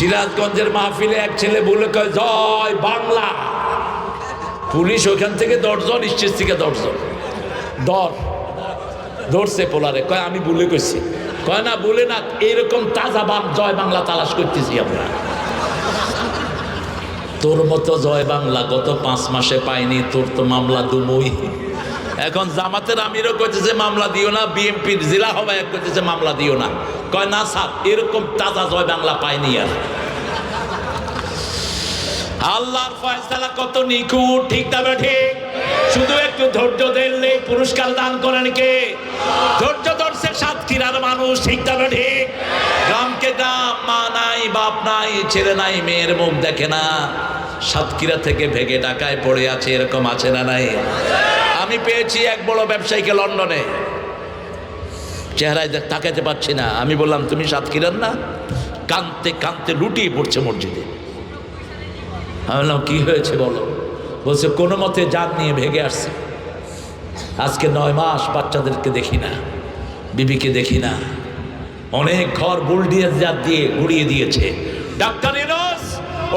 সিরাজগঞ্জের মাহফিলে এক ছেলে বলে কয় জয় বাংলা, পুলিশ ওখান থেকে 10 জন, স্টেজ থেকে 10 জন ধরছে পোলারে, কয় আমি বলে কইছি, কয় না বলে না, এরকম তাজা জয় বাংলা তালাশ করতেছি আমরা। তোর মতো জয় বাংলা গত 5 মাসে পাইনি, তোর তো মামলা দুমই। এখন জামাতের আমিরও কইতেছে মামলা দিও না, বিএনপির জেলা আহ্বায়ক কইতেছে মামলা দিও না। কয় না স্যার, এরকম তাজা জয় বাংলা পাইনি আর। আল্লাহর ফয়সালা কত নিখুঁত, ঠিক না ঠিক? শুধু একটু ধৈর্য ধরলে পুরস্কার দান করেন কে? ধৈর্য ধরছে সাতক্ষীরার মানুষ, ঠিক না ঠিক? গ্রামকে গ্রাম, মা নাই বাপ নাই, ছেলে নাই, মেয়ের মুখ দেখে না, সাতক্ষীরা থেকে ভেগে ঢাকায় পড়ে আছে, এরকম আছে না নাই? আমি পেয়েছি এক বড় ব্যবসায়ীকে লন্ডনে, চেহারায় তাকাতে পারছি না। আমি বললাম তুমি সাতক্ষীরার না? কাঁদতে কাঁদতে লুটিয়ে পড়ছে মসজিদে। আমি বললাম কি হয়েছে বলো? বলছে কোনো মতে জান নিয়ে ভেগে আসছে, আজকে 9 মাস বাচ্চাদেরকে দেখি না, বিবিকে দেখি না, অনেক ঘর বুলডোজার দিয়ে গুড়িয়ে দিয়েছে। ডাক্তার ইউনূস,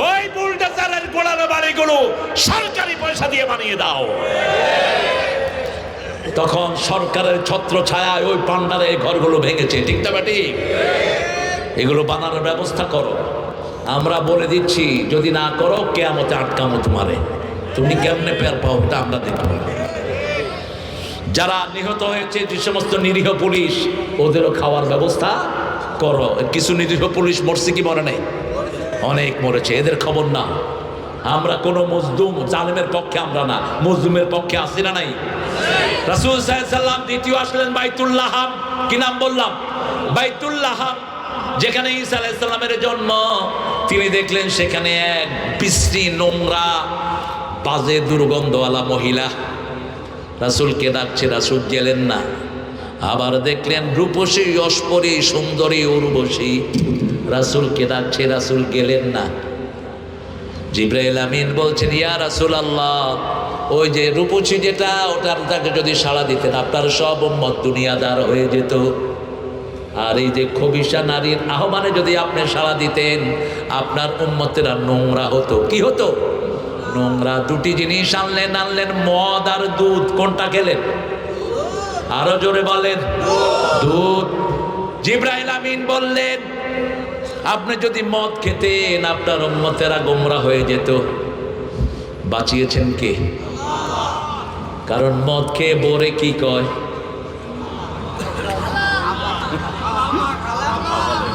ওই বুলডোজারের গোড়ানো বাড়িগুলো সরকারি পয়সা দিয়ে বানিয়ে দাও। তখন সরকারের ছত্র ছায়ায় ওই পান্ডারে ঘরগুলো ভেঙেছে, ঠিক না ঠিক? এগুলো বানানোর ব্যবস্থা করো। আমরা বলে দিচ্ছি যদি না করো কিয়ামতে আটকামো তোমারে। তুমি কেমনে পের পাও এটা আমরা দেখব। যারা নিহত হয়েছে, যে সমস্ত নিরীহ পুলিশ, ওদেরও খাওয়ার ব্যবস্থা করো। কিছু নিরীহ পুলিশ মরছে কি মরে নাই? অনেক মরেছে, এদের খবর না। আমরা কোনো মজলুম জালেমের পক্ষে আমরা না, মজলুমের পক্ষে আসি না নাই? রাসূল সাল্লাল্লাহু আলাইহি ওয়াসাল্লাম দ্বিতীয় আসলেন বাইতুল্লাহ, কি নাম বললাম? বাইতুল্লাহ, যেখানে ঈসা আলাইহিস সালামের জন্ম। তিনি দেখলেন সেখানে এক বিশ্রী নোংরা বাজে দুর্গন্ধওয়ালা মহিলা রাসূলকে ডাকছে, রাসূল গেলেন না। আবার দেখলেন রূপসী অস্পরী সুন্দরী উর্বশী রাসূলকে ডাকছে, রাসূল গেলেন না। জিবরাইল আমিন বলছেন ইয়া রাসূলুল্লাহ, ওই যে রূপসী যেটা, ওটার তাকে যদি সাড়া দিতেন আপনার সব উম্মত দুনিয়াদার হয়ে যেত। আর এই যে খবিসা নারীর আহ্বানে যদি আপনি সাড়া দিতেন, আপনার উম্মতেরা নোংরা হতো। কি হতো? নোংরা। দুটি জিনিস আনলেন, মদ আর দুধ। কোনটা খেলেন? আরো জোরে বলেন। দুধ। জিবরাইল আমিন বললেন আপনি যদি মদ খেতেন আপনার উম্মতেরা গোমরা হয়ে যেত। বাঁচিয়েছেন কে? কারণ মদ খেয়ে বোরে কি কয়?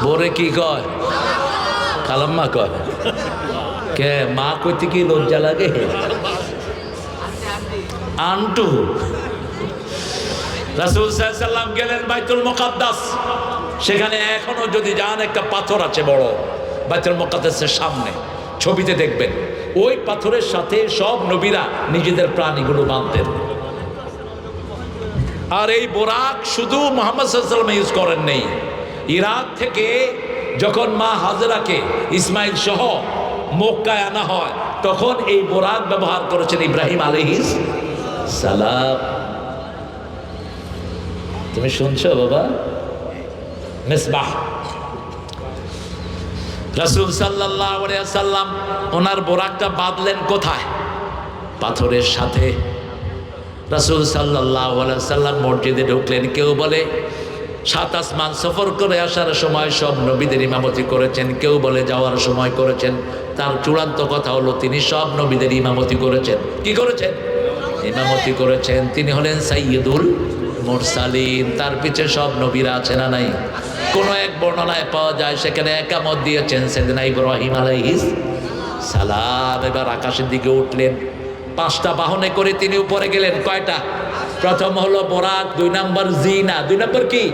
বোরে কি কয়? খালাম্মা কয়। কে মা কইতে কি লজ্জা লাগে? আন্টু। রাসূল সাল্লাল্লাহু আলাইহি ওয়াসাল্লাম গেলেন বাইতুল মুকাদ্দাস। সেখানে এখনো যদি যান একটা পাথর আছে বড়, বাইতুল মুকাদ্দাসের সামনে, ছবিতে দেখবেন। ওই পাথরের সাথে সব নবীরা নিজেদের প্রাণীগুলো বাঁধতেন। আর এই বোরাক শুধু মুহাম্মদ সাল্লাল্লাহু আলাইহি ওয়াসাল্লাম ইউজ করেন নেই। ইরাক থেকে যখন মা হাজেরাকে ইসমাইল সহ মক্কায় আনা হয়, তখন এই বোরাক ব্যবহার করেছেন ইব্রাহিম আলাইহিস সালাম। তুমি শুনছো বাবা? মিসবাহ। রাসূল সাল্লাল্লাহু আলাইহি ওয়াসাল্লাম ওনার বোরাকটা বাঁধলেন কোথায়? পাথরের সাথে। রাসূল সাল্লাল্লাহু আলাইহি ওয়াসাল্লাম মসজিদে ঢুকলেন। কেউ বলে 7 আসমান সফর করে আসার সময় সব নবীদের ইমামতি করেছেন, কেউ বলে যাওয়ার সময় করেছেন। তার চূড়ান্ত কথা হলো তিনি সব নবীদের ইমামতি করেছেন। কি করেছেন? ইমামতি করেছেন। তিনি হলেন সাইয়্যিদুল মুরসালিন। তার পিছে সব নবীরা আছে না নাই? কোন এক বর্ণনায় পাওয়া যায় সেখানে একামত দিয়েছেন সাইয়েদনা ইব্রাহিম আলাইহিস সালাম। এবার আকাশের দিকে উঠলেন, 5টা বাহনে করে তিনি উপরে গেলেন। কয়টা? প্রথম হলো বোরাক, 2 নম্বর জিনা, 2 নম্বর কি?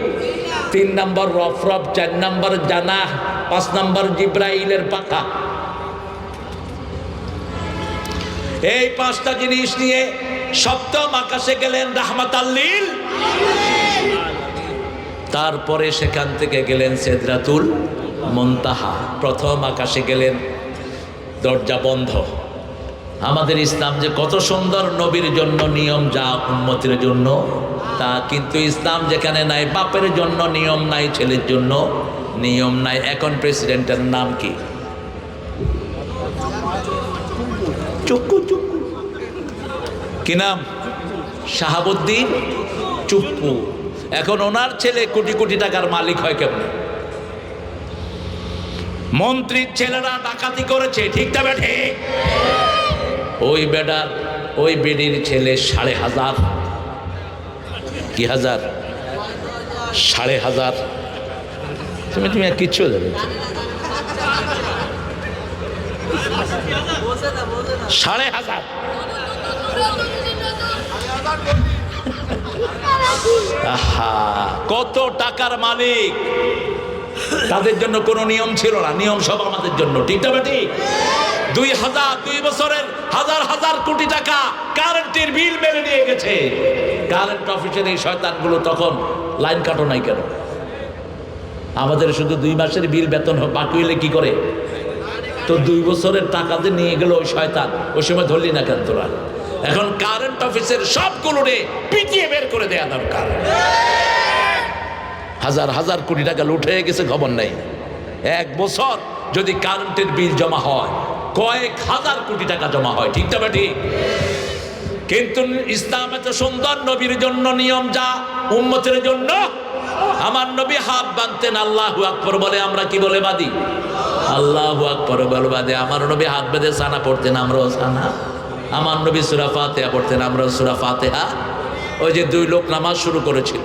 3 নম্বর রফরফ, 4 নম্বর জানাহ, 5 নম্বর জিব্রাইলের পাখা। এই 5টা জিনিস নিয়ে সপ্তম আকাশে গেলেন রাহমাতাল লিল। তারপরে সেখান থেকে গেলেন সিদরাতুল মুনতাহা। প্রথম আকাশে গেলেন, দরজা বন্ধ। আমাদের ইসলাম যে কত সুন্দর, নবীর জন্য নিয়ম যা উম্মতের জন্য তা, কিন্তু ইসলাম যেখানে নাই, বাপের জন্য নিয়ম নাই, ছেলের জন্য নিয়ম নাই। এখন প্রেসিডেন্টের নাম কি? চুক্কু চুক্কু কি নাম? শাহাবুদ্দিন চুপ্পু। এখন ওনার ছেলে কোটি কোটি টাকার মালিক হয় কেমন? মন্ত্রীর ছেলেরা ডাকাতি করেছে, ঠিক না বেঠে? ওই বেটার ওই বেডির ছেলে 5,500, কি হাজার? 5,500। তুমি আর কিচ্ছু যাবে 5,500। আহা, কত টাকার মালিক! তাদের জন্য কোনো নিয়ম ছিল না, নিয়ম সব আমাদের জন্য, ঠিক না বেটি? 2 বছরের হাজার হাজার কোটি টাকা কারেন্টের বিল মেরে নিয়ে গেছে। কারেন্ট অফিসের এই শয়তানগুলো তখন লাইন কাটো নাই কেন? আমাদের শুধু 2 মাসের বিল বেতন বাকি হইলে কি করে? তো 2 বছরের টাকা দিয়ে নিয়ে গেল ওই শয়তান, ওই সময় ধরলি না কেন তোরা? এখন কারেন্ট অফিসের সবগুলো রে পিটিয়ে বের করে দেয়া দরকার। হাজার হাজার কোটি টাকা লুট হয়ে গেছে, খবর নাই। 1 বছর যদি কারেন্টের বিল জমা হয়, কয়েক হাজার কোটি টাকা জমা হয়, ঠিক না বেটি? কিন্তু ইসলাম এত সুন্দর, নবীর জন্য নিয়ম যা উম্মতের জন্য। আমার নবী হাত বাঁধতেন, আল্লাহু আকবার বলে, আমরা কি বলে বাঁধি? আল্লাহু আকবার বলে বাঁধে। আমার নবী হাত বেঁধে সানা পড়তেন, আমরাও সানা। আমার নবী সূরা ফাতিহা পড়তেন, আমরাও সূরা ফাতিহা। ওই যে 2 লোক নামাজ শুরু করেছিল,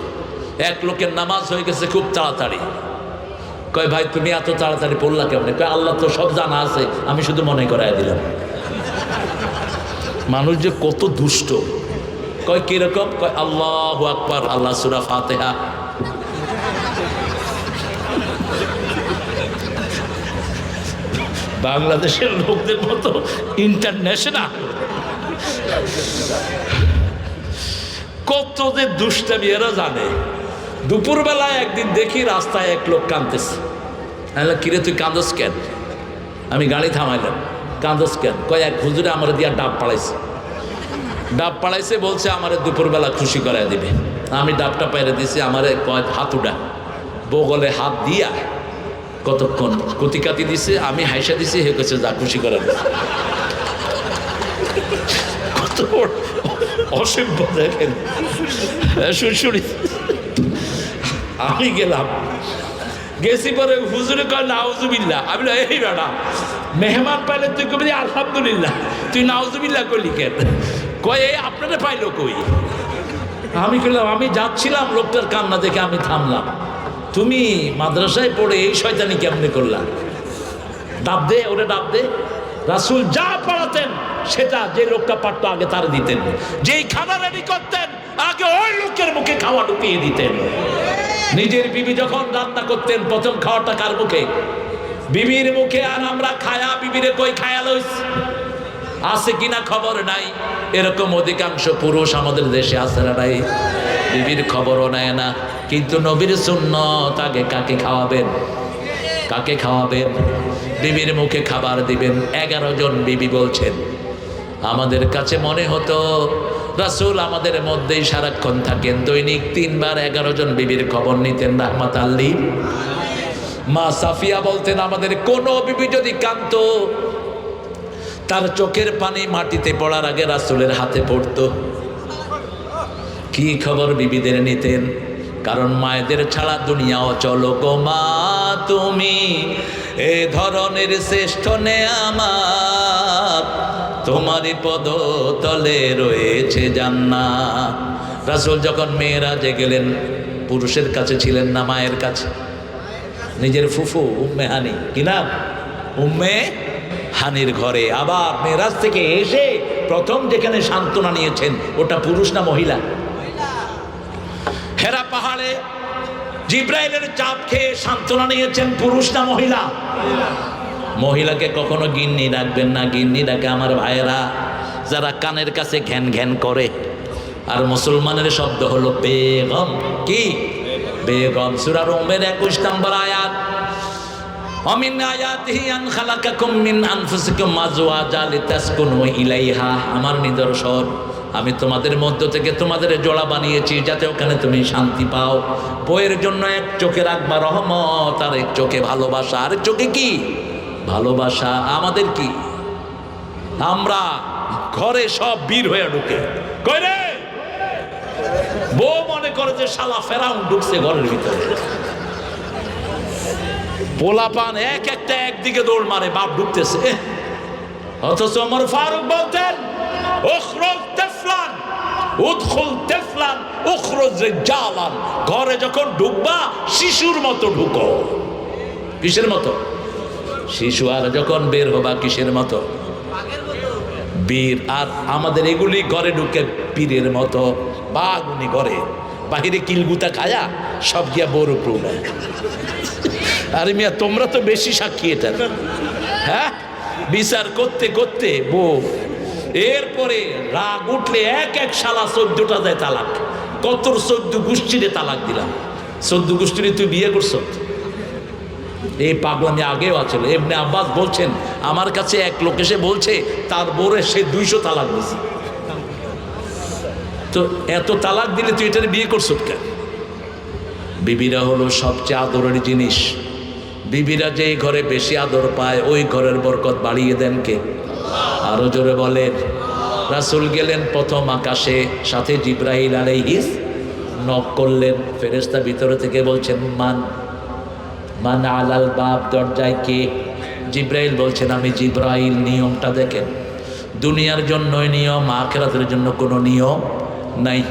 এক লোকের নামাজ হয়ে গেছে খুব তাড়াতাড়ি। কয় ভাই তুমি এত তাড়াতাড়ি পড়লা কেমনে? কয় আল্লাহ তো সব জানা আছে, আমি শুধু মনে করাই দিলাম। মানুষ যে কত দুষ্ট! কয় কিরকম? কয় আল্লাহু আকবার, আল্লাহ সূরা ফাতিহা। বাংলাদেশের লোকদের মতো ইন্টারন্যাশনাল কত যে দুষ্টামি এরা জানে। দুপুরবেলায় একদিন দেখি রাস্তায় এক লোক কাঁদতেছে। আমি কিরে তুই কাঁদস কেন? আমি গাড়ি থামাইলাম। কাঁদস কেন? কয় এক হুজুরে আমার দিয়া ডাব পাড়াইছে। ডাব পাড়াইছে বলছে আমারে দুপুরবেলা খুশি করাই দিবে। আমি ডাবটা পাইরে দিছি, আমারে কয় হাতুডা বগলে হাত দিয়া কতক্ষণ কতিকাতি দিছে, আমি হাইসা দিছি, হে কেছে যা খুশি করে। কত অসভ্য দেখেন। শুনি আমি গেলাম, গেছি পরে হুজুরে কয় নাউজুবিল্লাহ। আমি এই বেটা মেহমান পাইলে তুই কবি আলহামদুলিল্লাহ, তুই নাউজুবিল্লাহ কইলি কেন? কয় এই আপনারা পাইলো কই? আমি কইলাম আমি যাচ্ছিলাম, লোকটার কান্না দেখে আমি থামলাম। তুমি মাদ্রাসায় পড়ে এই শয়তানি কেমনে করলাম? ডাব দে, ওরে ডাব দে। রাসূল যা পড়াতেন সেটা যে লোকটা পারতো আগে তার দিতেন। যেই খানা রেডি করতেন আগে ওই লোকের মুখে খাওয়া ঢুকিয়ে দিতেন। নিজের বিবি যখন রান্না করতেন প্রথম খাওয়াটা কার মুখে? বিবির মুখে। আর আমরা খায়া বিবিরে কই খায়া লইস? আছে কিনা খবর নাই। এরকম অধিকাংশ পুরুষ আমাদের দেশে আছে না নাই? বিবির খবরও নেয় না। কিন্তু নবীর সুন্নত আগে কাকে খাওয়াবেন? কাকে খাওয়াবেন? বিবির মুখে খাবার দিবেন। 11 জন বিবি বলছেন। আমাদের কাছে মনে হতো রাসূল আমাদের মধ্যেই সারাক্ষণ থাকেন, দৈনিক 3 বার 11 জন বিবির খবর নিতেন রাহমাতাল লিল। মা সাফিয়া বলতেন আমাদের কোন বিবি যদি কাঁদতো তার চোখের পানি মাটিতে পড়ার আগে রাসূলের হাতে পড়তো। কি খবর বিবিদের নিতেন? কারণ মায়েদের ছাড়া দুনিয়া অচল গো মা, তুমি এ ধরনের শ্রেষ্ঠ নেয়ামত, তোমারই পদ তলে রয়েছে জান্নাত। রাসূল যখন মেরাজে গেলেন, পুরুষের কাছে ছিলেন না, মায়ের কাছে। নিজের ফুফু উম্মে হানি, কি নাম? উম্মে হানির ঘরে। আবার মেরাজ থেকে এসে প্রথম যেখানে সান্ত্বনা নিয়েছেন ওটা পুরুষ না মহিলা? হেরা পাহাড়ে জিব্রাইলের চাপ খেয়ে সান্ত্বনা নিয়েছেন পুরুষ না মহিলা? মহিলাকে কখনো গিন্নি ডাকবেন না। গিন্নি ডাকে আমার ভাইয়েরা যারা কানের কাছে ঘ্যান ঘ্যান করে। আর মুসলমানের শব্দ হলো বেগম। কি বেগম? সূরা রুমের 21 নম্বর আয়াত। অমিন আয়াতিহি আন খালাকাকুম মিন আনফুসিকুম আজওয়াজা লিতাসকুনু ইলাইহা। আমার নিদর্শন, আমি তোমাদের মধ্য থেকে তোমাদের জোড়া বানিয়েছি যাতে ওখানে তুমি শান্তি পাও। বইয়ের জন্য এক চোখে রাখবা রহমত, আর এক চোখে ভালোবাসা। আর চোখে কি? ভালোবাসা। আমাদের কি, আমরা ঘরে সব বীর হয়ে ঢুকে, কই রে বউ মনে করে যে শালা ফেরাউন ঢুকছে ঘরের ভিতরে। পোলাপান এক একটা একদিকে দৌড় মারে, বাপ ঢুকতেছে। অথচ ওমর ফারুক বলতেন উখরুজ তাফলান উদখুল তাফলান উখরুজ রিজালান, ঘরে যখন ঢুকবা শিশুর মতো ঢুকো। কিসের মতো? শিশু। আর যখন বের হবা কিসের মতো? বীর। আর আমাদের এগুলি ঘরে ঢুকে বীরের মতো, বাগুনি ঘরে, বাহিরে কিলগুতা খায়া সব গিয়া বড় প্রৌঢ়। আরে মিয়া তোমরা তো বেশি সাক্ষী এটা। হ্যাঁ, বিচার করতে করতে বউ, এরপরে রাগ উঠলে এক এক শালা 14টা দেয় তালাক। কত 14 গোষ্ঠীরে তালাক দিলাম। 14 গোষ্ঠীরে তুই বিয়ে করছ? এই পাগলামি আগেও আছে। ইবনে আব্বাস বলছেন আমার কাছে এক লোক এসে বলছে তার বউরে সে 200 তালাক দিয়েছে। তো এত তালাক দিলে তুই এটার বিয়ে করছ কেন? বিবিরা হলো সবচেয়ে আদরের জিনিস। বিবিরা যেই ঘরে বেশি আদর পায় ওই ঘরের বরকত বাড়িয়ে দেন কে? আরো জোরে বলেন। রাসূল গেলেন প্রথম আকাশে, সাথে জিবরাইল আলাইহিস নক করলেন। ফেরেশতা ভিতরে থেকে বলছেন মান মান আলাল বাব, দরজায় কে? জিবরাইল বলছেন আমি জিবরাইল। নিয়মটা দেখেন, দুনিয়ার জন্যই নিয়ম, আখিরাতের জন্য কোনো নিয়ম নাই।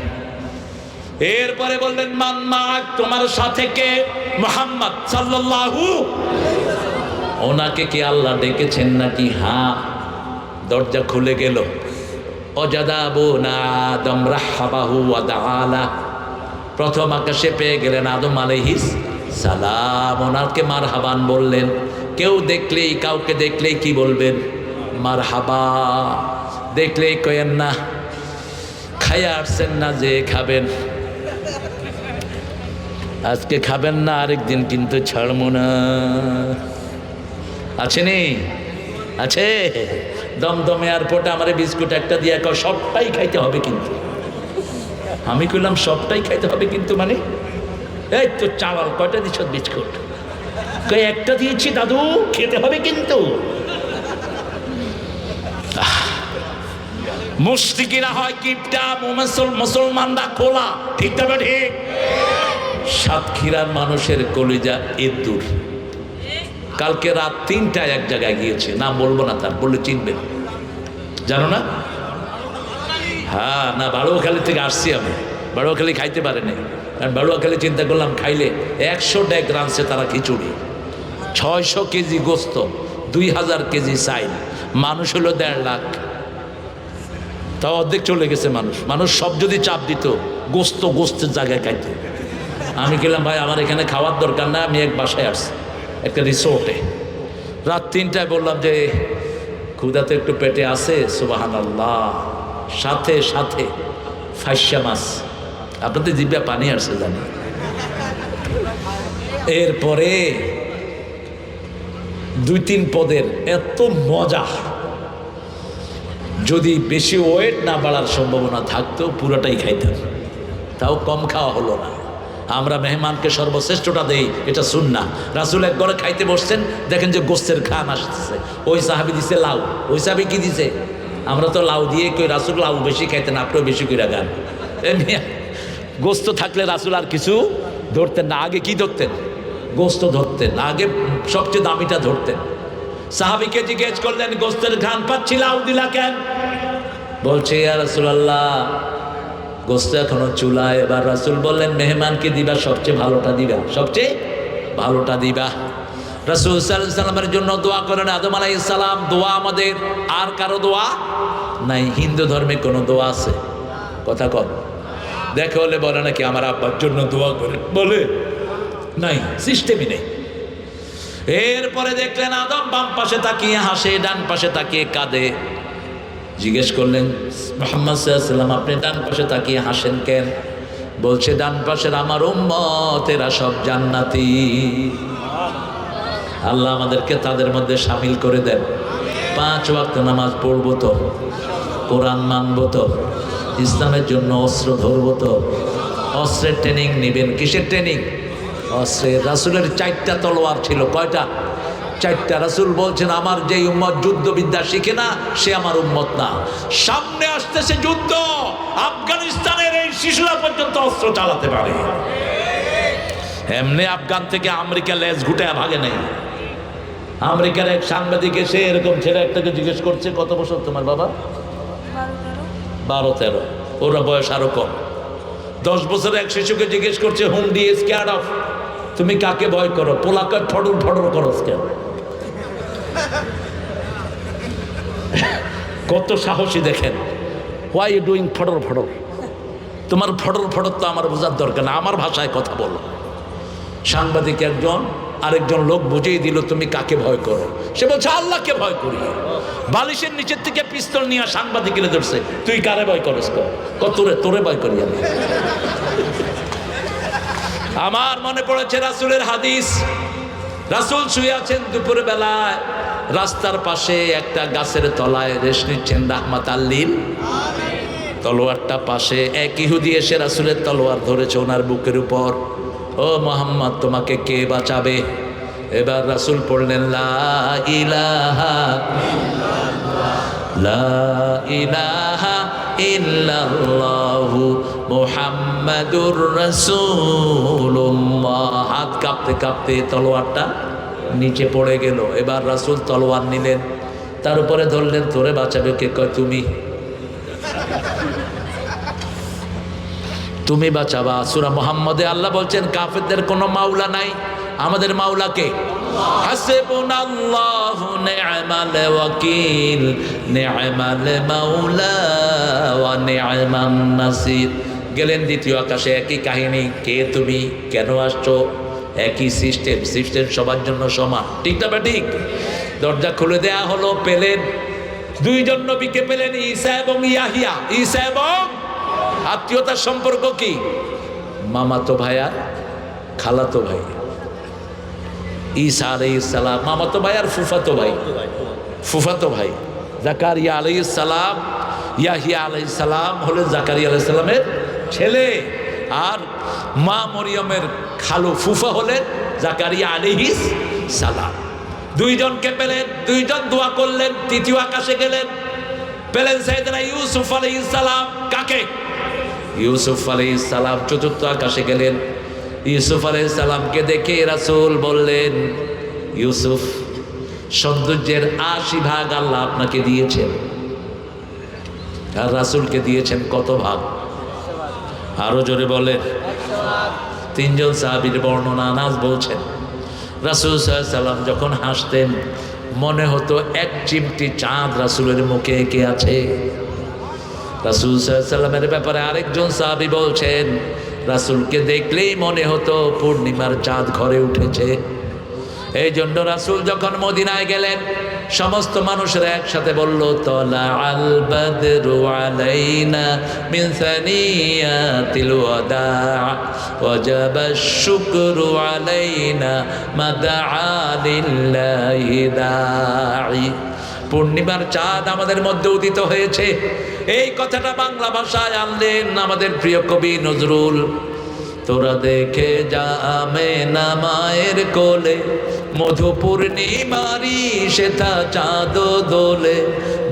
এরপরে বললেন মান মাক, তোমার সাথে কে? মুহাম্মদ সাল্লাল্লাহু। ওনাকে কি আল্লাহ ডেকেছেন নাকি? হ্যাঁ। দরজা খুলে গেল। অজাদাবুনা আদম রাহাবাহু ওয়া দাআলা, প্রথম আকাশে পেয়ে গেলেন আদম আলাইহিস সালাম। ওনাকে মারহাবান বললেন। কেউ দেখলেই, কাউকে দেখলেই কি বলবেন? মারহাবা। দেখলেই কয়েন না খাইয়া আসছেন না যে খাবেন, আজকে খাবেন না আরেকদিন কিন্তু ছাড়বো না। আছে নি? আছে। দমদম এয়ারপোর্টে আমার বিস্কুট একটা দিয়ে কয় সবটাই খাইতে হবে কিন্তু। আমি কইলাম সবটাই খাইতে হবে কিন্তু মানে? এই তো চাওয়াল কয়টা দিচ্ছ বিস্কুট? কই একটা দিয়েছি দাদু, খেতে হবে কিন্তু। মুশরিকিরা হয় কিপটা, মুসলমানরা খোলা। ঠিক তবে ঠিক। সাতক্ষীরার মানুষের কলিজা ইঁদুর। কালকে রাত 3টায় এক জায়গায় গিয়েছে, নাম বলবো না, তার বললে চিনবেন। জানো না? হ্যাঁ, না বাড়ুয়াখালী থেকে আসছি আমি। বাড়ুয়াখালী খাইতে পারে নাই, কারণ বাড়ুয়াখালী চিন্তা করলাম খাইলে 100 ডেক রাঁধছে তারা খিচুড়ি, 600 কেজি গোস্ত, 2000 কেজি চাইল, মানুষ হলো 1.5 লাখ। তাও অর্ধেক চলে গেছে মানুষ। মানুষ সব যদি চাপ দিত গোস্তের জায়গায় খাইতে। আমি গেলাম ভাই আমার এখানে খাওয়ার দরকার না, আমি এক বাসায় আসছি একটা রিসোর্টে। রাত 3টায় বললাম যে ক্ষুধা তো একটু পেটে আছে। সুবহানাল্লাহ। সাথে সাথে ফাইসা মাছ। আপনাদের জিভে পানি আসছে জানি। এরপরে 2-3 পদের এত মজা, যদি বেশি ওয়েট না বাড়ার সম্ভাবনা থাকতো পুরোটাই খাইতাম। তাও কম খাওয়া হলো না। আমরা মেহমানকে সর্বশ্রেষ্ঠটা দেই, এটা সুন্নাহ। রাসূল এক ঘরে খাইতে বসছেন, দেখেন যে গোস্তের ঘ্রাণ আসতেছে। ওই সাহাবী দিছে লাউ। ওই সাহাবী কি দিছে? আমরা তো লাউ দিয়ে কই, রাসূল লাউ বেশি খাইতেন, আপনিও বেশি কইরা গান। গোস্ত থাকলে রাসূল আর কিছু ধরতেন না। আগে কি ধরতেন? গোস্ত ধরতেন। আগে সবচেয়ে দামিটা ধরতেন। সাহাবীকে জিজ্ঞেস করলেন গোস্তের ঘ্রাণ পাচ্ছি, লাউ দিলা কেন? বলছে ইয়া রাসূলুল্লাহ গোস্ত এখনো চুলায়। এবার রাসূল বললেন মেহমানকে দিবা সবচেয়ে ভালোটা দিবা, সবচেয়ে ভালোটা দিবা। রাসূল সাল্লাল্লাহু আলাইহি সাল্লামের জন্য দোয়া করেন আদম আলাইহিস সালাম। দোয়া আমাদের আর কারো দোয়া নাই। হিন্দু ধর্মে কোনো দোয়া আছে? কথা কম। দেখে হলে বলে নাকি আমার আব্বার জন্য দোয়া করে, বলে নাই, সিস্টেমই নেই। এরপরে দেখলেন আদম বাম পাশে তাকিয়ে হাসে, ডান পাশে তাকিয়ে কাঁদে। জিজ্ঞেস করলেন মুহাম্মদ সাল্লাল্লাহু আলাইহি ওয়াসাল্লাম আপনি ডান পাশে তাকিয়ে হাসেন কেন? বলছে ডান পাশের আমার উম্মত এরা সব জান্নাতি। আল্লাহ আমাদেরকে তাদের মধ্যে শামিল করে দেন। 5 ওয়াক্ত নামাজ পড়বো তো, কোরআন মানবো তো, ইসলামের জন্য অস্ত্র ধরবো তো। অস্ত্রের ট্রেনিং নেবেন। কিসের ট্রেনিং? অস্ত্রের। রাসূলের 4টা তলোয়ার ছিল। কয়টা? চারটা রাসূল বলছেন আমার যেই উম্মত যুদ্ধবিদ্যা শিখে না সে আমার উম্মত না। সামনে আসতেছে যুদ্ধ, আফগানিস্তানের এই শিশুরা পর্যন্ত অস্ত্র চালাতে পারে। এমনি আফগান থেকে আমেরিকা লেজ ঘুটে ভাগে নাই। আমেরিকার এক সাংবাদিক এসে এরকম ছেলে একটাকে জিজ্ঞেস করছে কত বছর তোমার বাবা? 12-13। ওরা বয়স আরো কম। 10 বছরের এক শিশুকে জিজ্ঞেস করছে হুম ডি স্ক্যার্ড অফ, তুমি কাকে ভয় করো? পোলাকার ফটর ফটর করো কেন? কত সাহসী দেখেন। হোয়াই ইউ ডুইং ফটর ফটর? তোমার ফটর ফটর তো আমার বোঝার দরকার না, আমার ভাষায় কথা বলো। সাংবাদিক একজন আরেকজন লোক বুঝিয়ে দিল তুমি কাকে ভয় করো। সে বলছে আল্লাহকে ভয় করি। বালিশের নিচের থেকে পিস্তল নিয়ে সাংবাদিকের ধরছে, তুই কারে ভয় করস? তোরে তোরে ভয় করি আমি। আমার মনে পড়েছে রাসূলের হাদিস। রাসূল শুয়ে আছেন দুপুর বেলায় রাস্তার পাশে একটা গাছের তলায় রেস্ট নিচ্ছেন রাহমাতাল লিল আলামিন। তলোয়ারটা পাশে এক ইহুদি এসে রাসূলের তলোয়ার ধরেছে ওনার বুকের উপর। ও মুহাম্মদ তোমাকে কে বাঁচাবে? এবার রাসূল পড়লেন লা ইলাহা ইল্লাল্লাহ, লা ইলাহা ইল্লাল্লাহু মুহাম্মাদুর রাসূলুল্লাহ। হাত কাঁপতে কাঁপতে তলোয়ারটা নিচে পড়ে গেল। এবার রাসূল তলোয়ার নিলেন, তার উপরে ধরলেন তোরে বাঁচাবে কে? কয় তুমি। তুমি বাঁচাবা। সূরা মুহাম্মদে আল্লাহ বলছেন কাফেরদের কোনো মাওলা নাই, আমাদের মাওলাকে হাসবুনাল্লাহু নি'মাল ওয়াকিল নি'মাল মাওলা ওয়া নি'মান নাসির। গেলেন দ্বিতীয় আকাশে, একই কাহিনী, কে তুমি, কেন আসছো? একই সিস্টেম, সিস্টেম সবার জন্য সমান, ঠিক না? ঠিক। দরজা খুলে দেয়া হলো, পেলেন দুইজন নবীকে পেলেন, ঈসা এবং ইয়াহিয়া। ঈসা এবং আত্মীয়তার সম্পর্ক কি? মামাতো ভাই আর খালাতো ভাই। ঈসা আলাইহিস সালাম মামাতো ভাই আর ফুফাতো ভাই, ফুফাতো ভাই। জাকারিয়া আলাইহিস সালাম, ইয়াহিয়া আলাইহিস সালাম হলেন জাকারিয়া আলাইহিস সালামের ছেলে, আর মা মরিয়মের খালু ফুফা হলেন জাকারিয়া আলাইহিস সালাম। দুইজনকে পেলেন, দুইজন দোয়া করলেন। তৃতীয় আকাশে গেলেন, পেলেন সাইয়েদনা ইউসুফ আলাইহিস সালাম। কাকে? ইউসুফ আলাইহিস সালাম। চতুর্থ আকাশে গেলেন, ইউসুফ আলাইহিস সালামকে দেখে রাসূল বললেন ইউসুফ সৌন্দর্যের ৮০ ভাগ আল্লাহ আপনাকে দিয়েছেন, আর রাসূলকে দিয়েছেন কত ভাগ? আরো জোরে বলেন। 3 জন সাহাবীর বর্ণনা আনাস বলছেন রাসূল সাল্লাল্লাহু আলাইহি সাল্লাম যখন হাসতেন মনে হতো এক চিমটি চাঁদ রাসূলের মুখে এঁকে আছে। রাসূল সাল্লাল্লাহু আলাইহি সাল্লামের ব্যাপারে আরেকজন সাহাবী বলছেন রাসূলকে দেখলেই মনে হতো পূর্ণিমার চাঁদ ঘরে উঠেছে। এই জন্য রাসূল যখন মদিনায় গেলেন সমস্ত মানুষরা একসাথে বলল তলা আল বদরু আলাইনা মিন সানিয়াতিল ওয়াদা ওয়াজাবা শুকরু আলাইনা মাদআ লিল্লাহি দাঈ। পূর্ণিমার চাঁদ আমাদের মধ্যে উদিত হয়েছে, এই কথাটা বাংলা ভাষায় আনলেন আমাদের প্রিয় কবি নজরুল। তোরা দেখে যা আমেনা মায়ের কোলে মধু পূর্ণিমারি সেথা চাঁদ দোলে,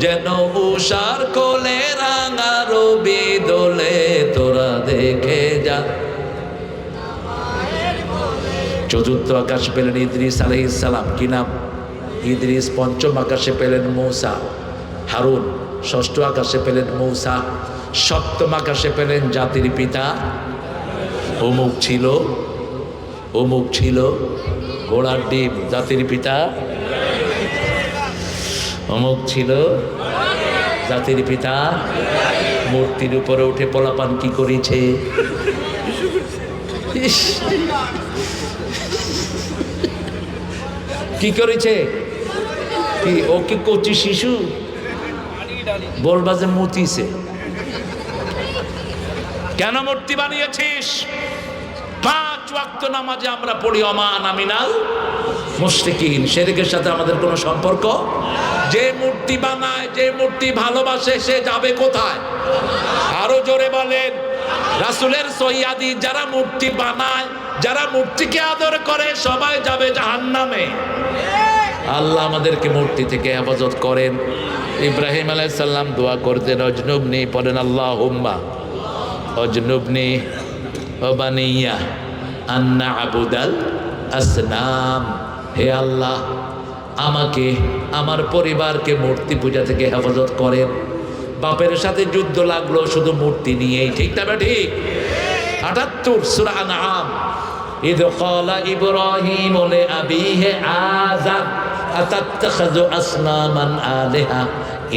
যেন উষার কোলে রাঙা রবি দোলে। তোরা দেখে যা। চতুর্থ আকাশ পেলেন ইদ্রিস আলাইহিস সালাম। কি নাম? ইদ্রিস। পঞ্চম আকাশে পেলেন মূসা হারুন। ষষ্ঠ আকাশে পেলেন মূসা। সপ্তম আকাশে পেলেন জাতির পিতা। অমুক ছিল, অমুক ছিল ঘোড়ার ডিম, জাতির পিতা। অমুক ছিল জাতির পিতা। মূর্তির উপরে উঠে পোলাপান কি করেছে? কি করেছে? কি ও কি কচি শিশু? বলবা যে মুতিছে। কেন মূর্তি বানিয়েছিস? 5 ওয়াক্ত নামাজে আমরা পড়ি ওমান আমিনাল মুশরিকিন। শিরকের সাথে আমাদের কোনো সম্পর্ক। যে মূর্তি বানায়, যে মূর্তি ভালোবাসে সে যাবে কোথায়? আরো জোরে বলেন। রাসূলের সৈয়াদি যারা মূর্তি বানায়, যারা মূর্তিকে আদর করে সবাই যাবে জাহান্নামে। আল্লাহ আমাদেরকে মূর্তি থেকে হেফাজত করেন। ইব্রাহিম আলাইহিস সালাম দোয়া করতেন, অজনুবনি, পড়েন আল্লাহুম্মা অজনুবনি ওয়া বানিয়া আন না'বুদাল আসনাম। হে আল্লাহ, আমাকে আমার পরিবারকে মূর্তি পূজা থেকে হেফাজত করেন। বাপের সাথে যুদ্ধ লাগলো শুধু মূর্তি নিয়েই, ঠিক না ঠিক? ৭৮ সূরা আনআম। ইয ক্বালা ইব্রাহিম লিআবিহি আযার আতাত্তাখিযু আসনামান আলিহা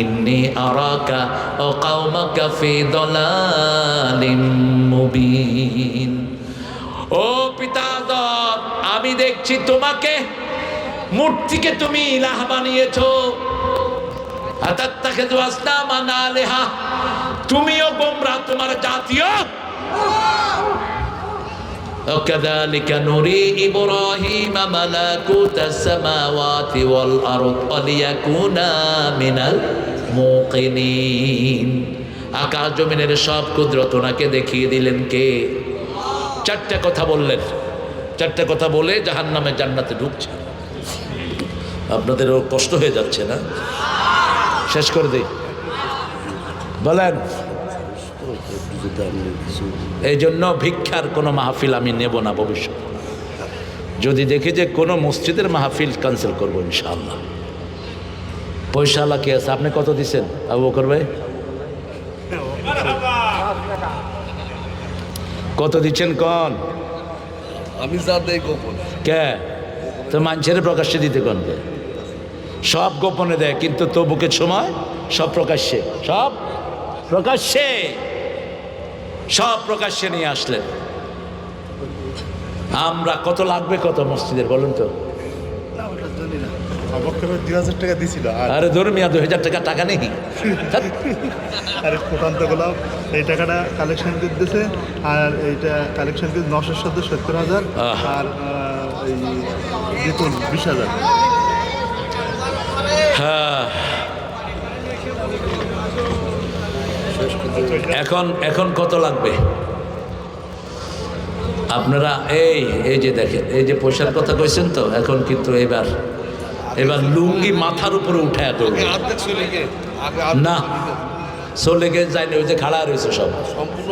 ইন্নী আরাকা ওয়া কওমাকা ফি দালালিম মুবিন। ও পিতাদর, আমি দেখছি তোমাকে, মূর্তিকে তুমি ইলাহ বানিয়েছো। আতাত্তাখিযু আসনামান আলিহা, তুমিও গোমরাহ, তোমার জাতীয়। وكذلك نري إبراهيم ملكوت السماوات والأرض وليكونا من الموقنين। আকাশ জমিনের সব কুদরত ওনাকে দেখিয়ে দিলেন কে? চারটা কথা বললেন, চারটা কথা বলে জাহান্নামে জান্নাতে ঢুকছে। আপনাদেরও কষ্ট হয়ে যাচ্ছে না? শেষ করে দিই, বলেন। এই জন্য ভিক্ষার কোনো মাহফিল আমি নেব না ভবিষ্যৎ। যদি দেখি যে কোনো মসজিদের মাহফিল ক্যান্সেল করবো ইনশাআল্লাহ। পয়সাওয়ালা কে আছে? আপনি কত দিচ্ছেন আবু বকর ভাই? কত দিচ্ছেন কন? আমি যা দেই গোপন। কে তো মানুষের প্রকাশ্যে দিতে কন? কে সব গোপনে দেয়, কিন্তু তবুকের সময় সব প্রকাশ্যে, সব প্রকাশ্যে, সব প্রকাশ্যে নিয়ে আসলেন। আমরা কত লাগবে কত মসজিদের বলুন তো? 2000 টাকা দিছিল। আরে ধরুন মিয়া, 2000 টাকা টাকা নেই। আরে প্রধান্ত গোলাপ এই টাকাটা কালেকশন করতেছে, আর এইটা কালেকশন করে 970,000 আর এই বেতন 20,000। হ্যাঁ, এখন কত লাগবে আপনারা? এই যে দেখেন, এই যে পয়সার কথা কইছেন তো, এখন কিন্তু এবার লুঙ্গি মাথার উপরে উঠায় তুলবে না, চলে গিয়ে যায়নি, ওই যে খাড়া রয়েছে সব সম্পূর্ণ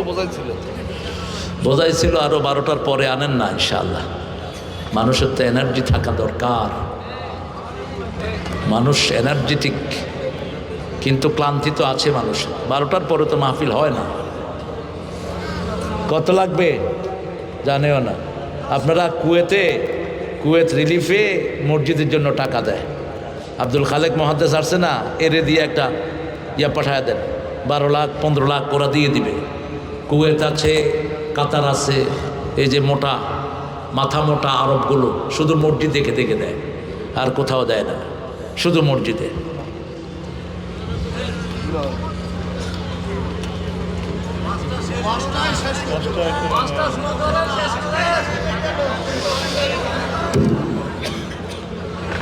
বোঝাই ছিল। আরো 12টার পরে আনেন না ইনশাআল্লাহ। মানুষের তো এনার্জি থাকা দরকার, মানুষ এনার্জেটিক, কিন্তু ক্লান্তি তো আছে মানুষ। 12টার পরে তো মাহফিল হয় না। কত লাগবে জানেও না। আপনারা কুয়েত রিলিফে মসজিদের জন্য টাকা দেয়। আব্দুল খালেক মুহাদ্দিস আসছে না, এরে দিয়ে একটা পাঠায় দেন, 12 লাখ 15 লাখ ওরা দিয়ে দিবে। কুয়েত আছে, কাতার আছে, এই যে মাথা মোটা আরবগুলো শুধু মসজিদ দেখে দেয়, আর কোথাও দেয় না, শুধু মসজিদে।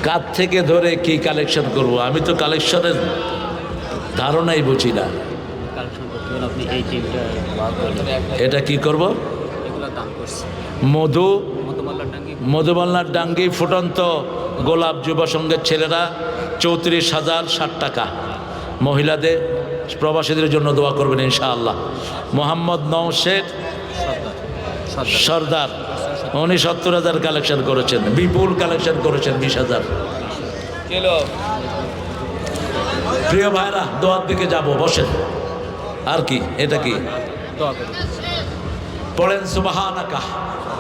কার থেকে ধরে কি কালেকশন করব? আমি তো কালেকশনের ধারণাই বুঝি না। এটা কি করব? মধুমাল্লার ডাঙ্গি ফুটন্ত গোলাপ যুব সংঘের ছেলেরা 34,060 টাকা। মহিলাদের প্রবাসীদের জন্য দোয়া করবেন ইনশাআল্লাহ। মোহাম্মদ নওশেদ সর্দার, উনি 70,000 কালেকশন করেছেন। বিপুল কালেকশন করেছেন 20,000। প্রিয় ভাইরা, দোয়ার দিকে যাব, বসেন। আর কি, এটা কি পড়েন সুবহানাকা।